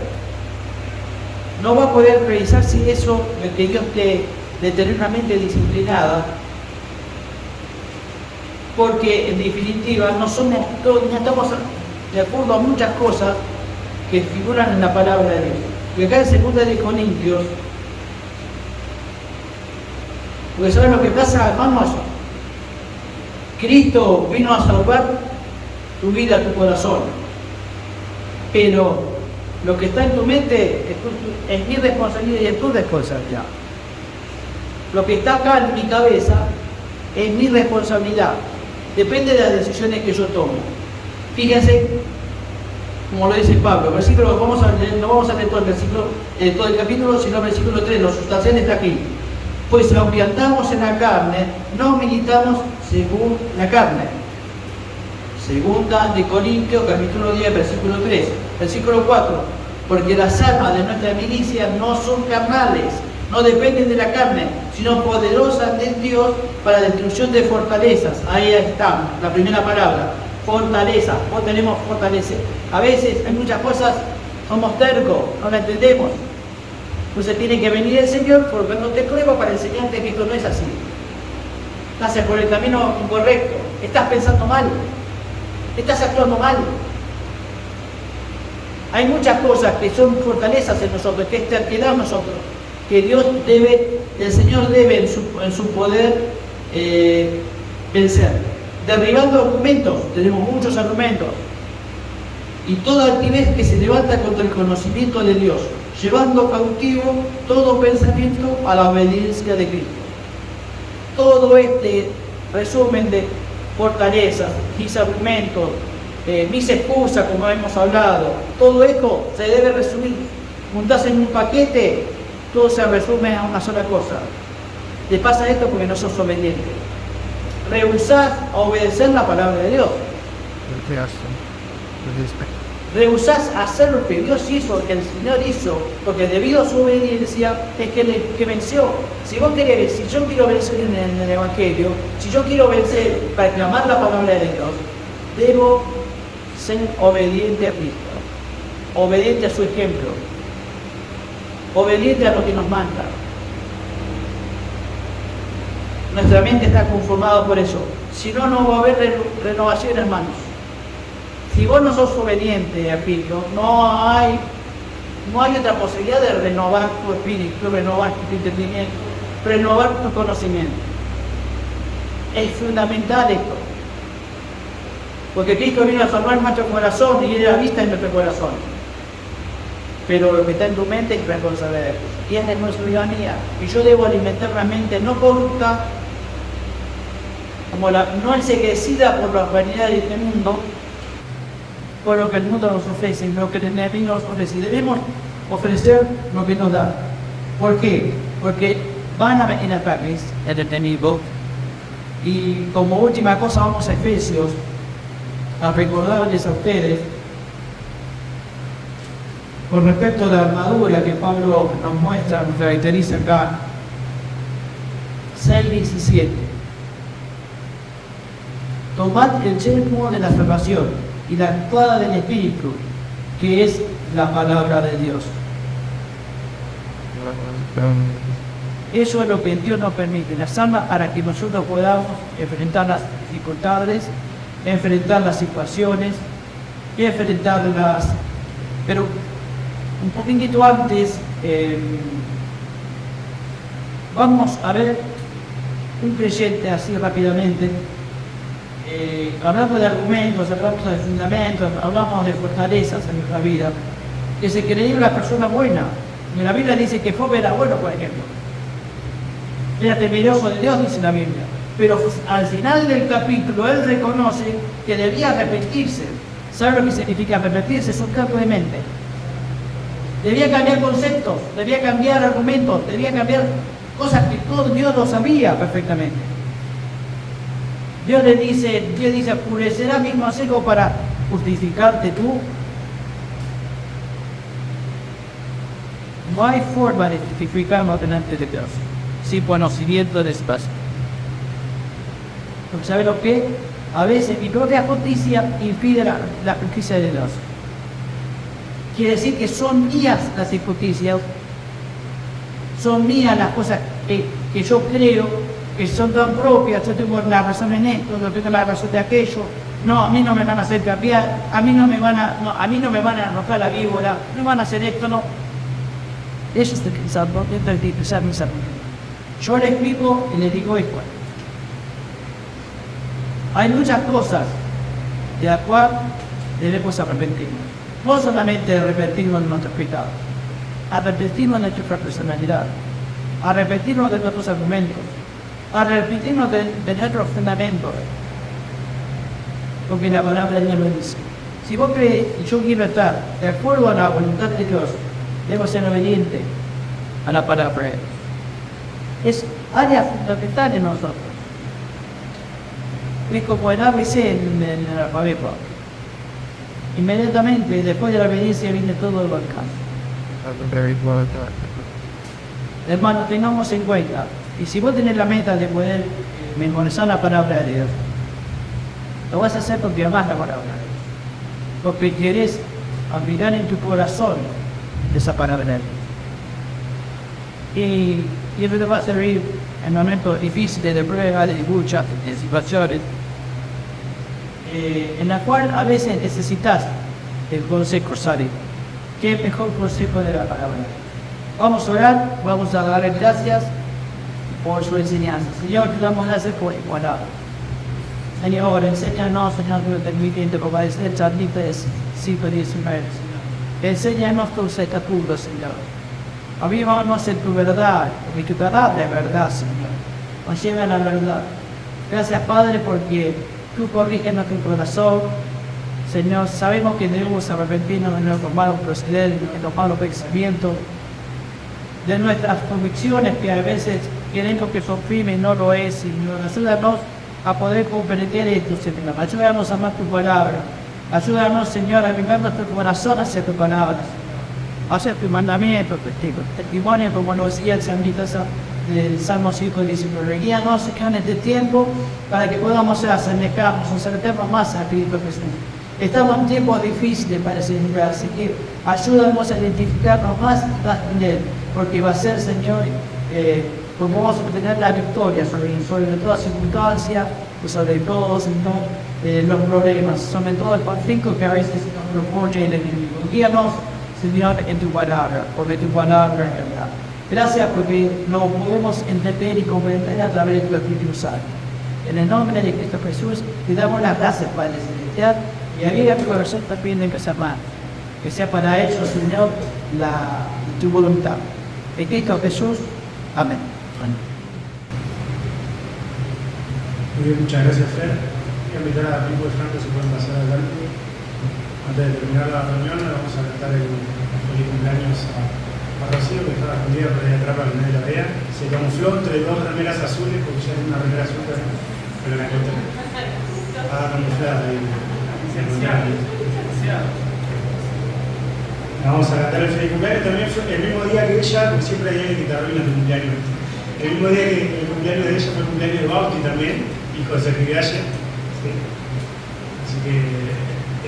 No va a poder realizar si eso, el que Dios de tener una mente disciplinada, porque en definitiva no estamos de acuerdo a muchas cosas que figuran en la palabra de Dios. Y acá en 2 Corintios, porque ¿saben lo que pasa, hermanos? Cristo vino a salvar tu vida, tu corazón, pero lo que está en tu mente es mi responsabilidad y es tu responsabilidad. Lo que está acá en mi cabeza es mi responsabilidad. Depende de las decisiones que yo tomo. Fíjense, como lo dice Pablo, versículo, no vamos a leer todo el versículo, todo el capítulo, sino el versículo 3, lo sustancial está aquí. Pues aunque andamos en la carne, no militamos según la carne. 2 Corintios, capítulo 10, versículo 3, versículo 4. Porque las armas de nuestra milicia no son carnales, no dependen de la carne, sino poderosas de Dios para la destrucción de fortalezas. Ahí está, la primera palabra, fortaleza. Vos tenemos fortaleza. A veces hay muchas cosas, somos tercos, no la entendemos. Entonces tiene que venir el Señor porque no te prueba para enseñarte que esto no es así. Estás por el camino incorrecto, estás pensando mal, estás actuando mal. Hay muchas cosas que son fortalezas en nosotros, que es terquedad en nosotros, que el Señor debe en su poder vencer. Derribando argumentos, tenemos muchos argumentos, y toda altivez que se levanta contra el conocimiento de Dios, llevando cautivo todo pensamiento a la obediencia de Cristo. Todo este resumen de fortalezas, mis argumentos, mis excusas, como hemos hablado, todo esto se debe resumir, juntarse en un paquete, todo se resume a una sola cosa. Te pasa esto porque no sos obediente. Rehusás a obedecer la palabra de Dios. Rehusás a hacer lo que Dios hizo, que el Señor hizo, porque debido a su obediencia es que venció. Si yo quiero vencer en el Evangelio, si yo quiero vencer para clamar la palabra de Dios, debo ser obediente a Cristo, obediente a su ejemplo, obediente a lo que nos manda. Nuestra mente está conformada por eso. Si no, no va a haber renovación, hermanos. Si vos no sos obediente a Cristo, no hay otra posibilidad de renovar tu espíritu, renovar tu entendimiento, renovar tu conocimiento. Es fundamental esto. Porque Cristo vino a salvar nuestro corazón y Él la vista en nuestro corazón. pero lo que está en tu mente es responsabilidad. Y es de nuestra ciudadanía. Y yo debo alimentar una mente no corrupta, como no enseguecida por las vanidades de este mundo, por lo que el mundo nos ofrece, lo que el enemigo nos ofrece. Y debemos ofrecer lo que nos da. ¿Por qué? Porque van a venir ataques el enemigo. Y como última cosa vamos a Efesios a recordarles a ustedes con respecto a la armadura que Pablo nos muestra, nos caracteriza acá, 6:17. Tomad el yelmo de la salvación y la espada del Espíritu, que es la palabra de Dios. Eso es lo que Dios nos permite, las armas para que nosotros podamos enfrentar las dificultades, enfrentar las situaciones, enfrentarlas. Pero un poquitito antes, vamos a ver un creyente así rápidamente. Hablamos de argumentos, hablamos de fundamentos, hablamos de fortalezas en nuestra vida, que se creía una persona buena. Y la Biblia dice que Job era bueno, por ejemplo. Era temeroso de Dios, dice la Biblia. Pero al final del capítulo él reconoce que debía arrepentirse. ¿Sabe lo que significa arrepentirse? Es un cambio de mente. Debía cambiar conceptos, debía cambiar argumentos, debía cambiar cosas que todo Dios lo sabía perfectamente. Dios dice, ¿purecerá mi consejo para justificarte tú? No hay forma de justificarnos delante de Dios sin conocimiento de espacio. ¿Sabe lo que? A veces mi propia justicia impide la justicia de Dios. Quiere decir que son mías las injusticias, son mías las cosas que yo creo que son tan propias. Yo tengo la razón en esto, yo tengo la razón de aquello. No, a mí no me van a hacer cambiar, a mí no me van a arrojar la víbora, no van a hacer esto, no. Eso es pensando, yo le explico y le digo esto. Hay muchas cosas de las cuales debemos arrepentirnos. No solamente arrepentirnos de nuestros pecados, arrepentirnos de nuestra personalidad, arrepentirnos de nuestros argumentos, arrepentirnos de nuestros fundamentos. Porque la palabra de Dios lo dice. Si vos crees y yo quiero estar de acuerdo a la voluntad de Dios, debo ser obediente a la palabra de Dios. Es área fundamental en nosotros. Es como el ABC en el alfabeto. Inmediatamente después de la obediencia viene todo el alcance. Hermanos, tengamos en cuenta, y si vos tenés la meta de poder memorizar la palabra de Dios, lo vas a hacer porque amás la palabra de Dios, porque querés abrigar en tu corazón esa palabra de Dios. Y eso te va a servir en momentos difíciles de prueba, de lucha, de situaciones, en la cual a veces necesitas el consejo sabio. ¿Qué mejor consejo de la palabra? Vamos a orar, vamos a darle gracias por su enseñanza. Señor, te damos gracias por igualdad. Señor, enséñanos, Señor, que nos permite obedecer charlitas, cinco días y medio, Señor. Enséñanos tus estatutos, Señor. Avívanos en tu verdad, porque tu verdad es verdad, Señor. Nos lleva a la verdad. Gracias, Padre, porque tú corriges nuestro corazón. Señor, sabemos que debemos arrepentirnos de nuestros malos procederes, de nuestros malos pensamientos, de nuestras convicciones que a veces queremos que son firmes y no lo es, Señor. Ayúdanos a poder comprender esto, Señor. Ayúdanos a amar tu palabra. Ayúdanos, Señor, a avivar nuestro corazón hacia tu palabra, hacia tu mandamiento, testimonio, como lo decía el salmista del Salmo 5:19. Guíanos, Señor, en este tiempo para que podamos acercarnos más a Cristo Jesús. Estamos en tiempos difíciles para Señor, así que ayúdanos a identificarnos más en Él, porque va a ser, Señor, como vamos a obtener la victoria sobre toda circunstancia, sobre todo, Señor, los problemas, sobre todo el conflicto que a veces nos propone el enemigo. Guíanos, Señor, en tu palabra, porque tu palabra es verdad. Gracias porque lo podemos entender y comprender a través de tu Espíritu Santo. En el nombre de Cristo Jesús, te damos las gracias, Padre Celestial, y aviva tu corazón también en casa más. que sea para ellos, Señor, tu voluntad. En Cristo Jesús, amén. Muy bien, muchas gracias, Fer. Voy a invitar a Pipo y Franco si pueden pasar adelante. Antes de terminar la reunión, le vamos a cantar el feliz cumpleaños a Rocío, que estaba escondida por ahí atrás para que nadie la vea. Se camufló entre dos remeras azules, porque ya es una remera azul, pero la encontré. Estaba camuflada ahí. Se encontraba. Vamos a cantar el feliz cumpleaños. También fue el mismo día que ella, porque siempre hay alguien que te arruina tu cumpleaños. El mismo día que el cumpleaños de ella fue el cumpleaños de Bauti también, hijo de Sergio Galle. ¿Sí? Así que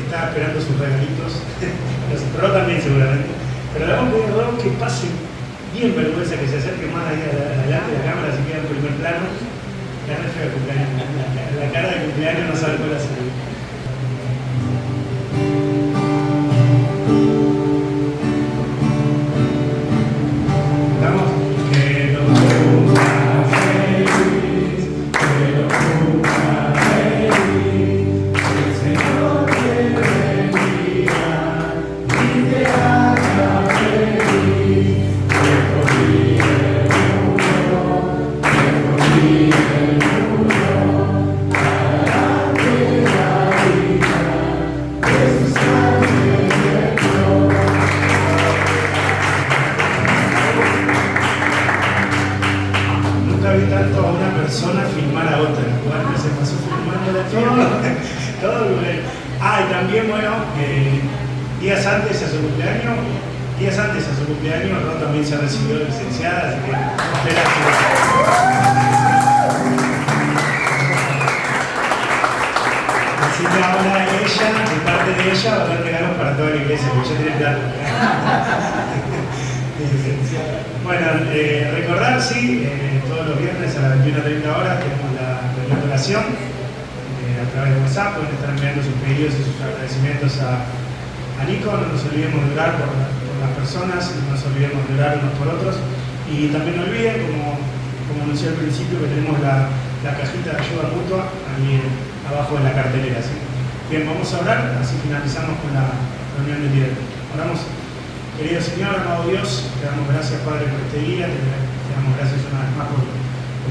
está esperando sus regalitos. Pero también seguramente. Pero le vamos a pedir a Ron que pase bien vergüenza, que se acerque más ahí adelante de la cámara, así queda en primer plano. La re fea de cumpleaños. La cara de cumpleaños no sabe cuál hacer. Ron también se recibió de licenciada, así que gracias. Así que ahora ella, de parte de ella, va a dar regalos para toda la iglesia, porque ya tiene plata. Bueno, recordar, sí, todos los viernes a las 21:30 horas tenemos la reunión de oración a través de WhatsApp. Pueden estar enviando sus pedidos y sus agradecimientos a Nico. No nos olvidemos de orar por las personas, no nos olvidemos de orar unos por otros. Y también no olviden, como anuncié al principio, que tenemos la cajita de ayuda mutua ahí abajo de la cartelera. ¿Sí? Bien, vamos a orar, así finalizamos con la reunión del día de hoy. Oramos. Querido Señor, amado Dios, te damos gracias, Padre, por este día, te damos gracias una vez más por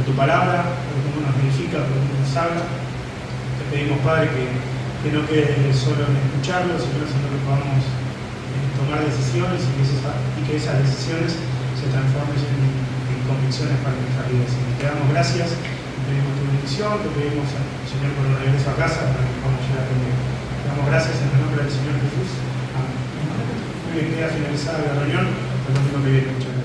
tu palabra, por cómo nos edifica, por cómo nos habla. Te pedimos, Padre, que no quede solo en escucharlo, sino que podamos tomar decisiones y que esas decisiones se transformen en convicciones para nuestras vidas. Te damos gracias, te pedimos tu bendición, te pedimos, Señor, por el regreso a casa para que podamos llegar a comer. Te damos gracias en el nombre del Señor Jesús. Amén. Muy bien, queda finalizada la reunión. Hasta el domingo que viene. Muchas gracias.